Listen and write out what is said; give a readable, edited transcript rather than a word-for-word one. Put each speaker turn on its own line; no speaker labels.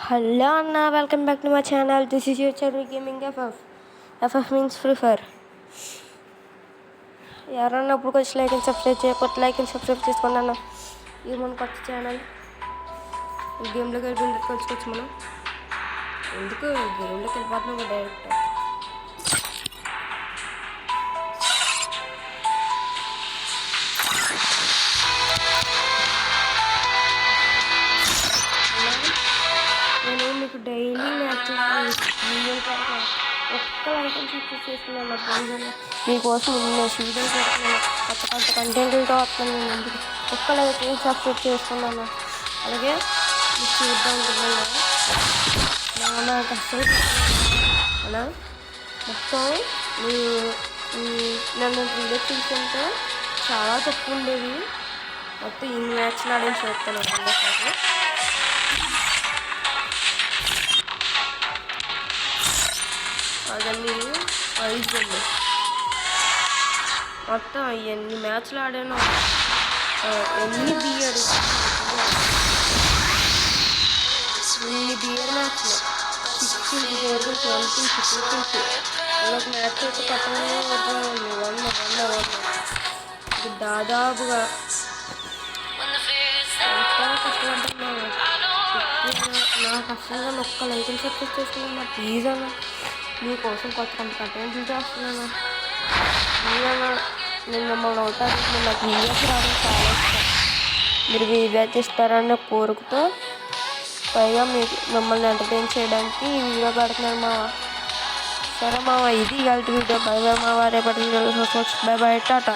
Hello Anna, welcome back to my channel. This is your channel Gaming FF. FF means Free Fire. ఎవరన్నా ఇప్పుడు వచ్చి like and subscribe చేయకపోతే like and subscribe చేసుకోండి అన్న. ఇది మన కొత్త ఛానల్. గేమ్లోకి వెళ్ళిపోయిన వచ్చుకోవచ్చు మనం. ఎందుకు గేమ్లోకి వెళ్ళిపోతున్నాం డైరెక్ట్. నేను మీకు డైలీ మ్యాచ్ ఒక్క లైక్ అండ్ సబ్స్క్రైబ్ చేసుకున్నాను ప్లీజ్. మీకోసం నేను వీడియోస్ పెడుతున్నాను, కొత్త కొత్త కంటెంట్లతో వస్తున్నాను. నేను ఎందుకు ఒక్క లైక్ అండ్ సబ్స్క్రైబ్ చేసుకున్నాను. అలాగే మీకు చూద్దాం అనుకుంటున్నాను నాకు అసలు అలా మొత్తం నన్ను వీడియో చూసుకుంటే చాలా తక్కువ ఉండేవి. మొత్తం ఇన్ని మ్యాచ్లు ఆడని చూస్తాను అందరికీ. అవన్నీ ఐదు మొత్తం ఎన్ని మ్యాచ్లు ఆడాను, ఎన్ని బియర్ మ్యాచ్లు 16 4 20 15 ఒక మ్యాచ్ అయితే పట్టణంలో ఇది దాదాపుగా ఎంత కష్టపడుతున్నాను. నాకు అసలు ఒక్క లైక్ అండ్ సబ్స్క్రైబ్ చేసుకున్నాను ప్లీజ్ అన్న. మీకోసం కొత్త కొంత కంటెంట్లు చేస్తున్నాను మీరన్నా. నేను మిమ్మల్ని అవుతాను, నాకు వీడియోస్ రావడం చాలా ఇష్టం. మీరు వీడియోస్ ఇస్తారన్న కోరికతో పైగా మిమ్మల్ని ఎంటర్టైన్ చేయడానికి ఈ వీడియో పెడుతున్నాను మావా. సరే మావా, ఇది ఇవాళ వీడియో. బై బై మావా, రేపటి వీడియోలో చూసుకోవచ్చు. By by, Tata.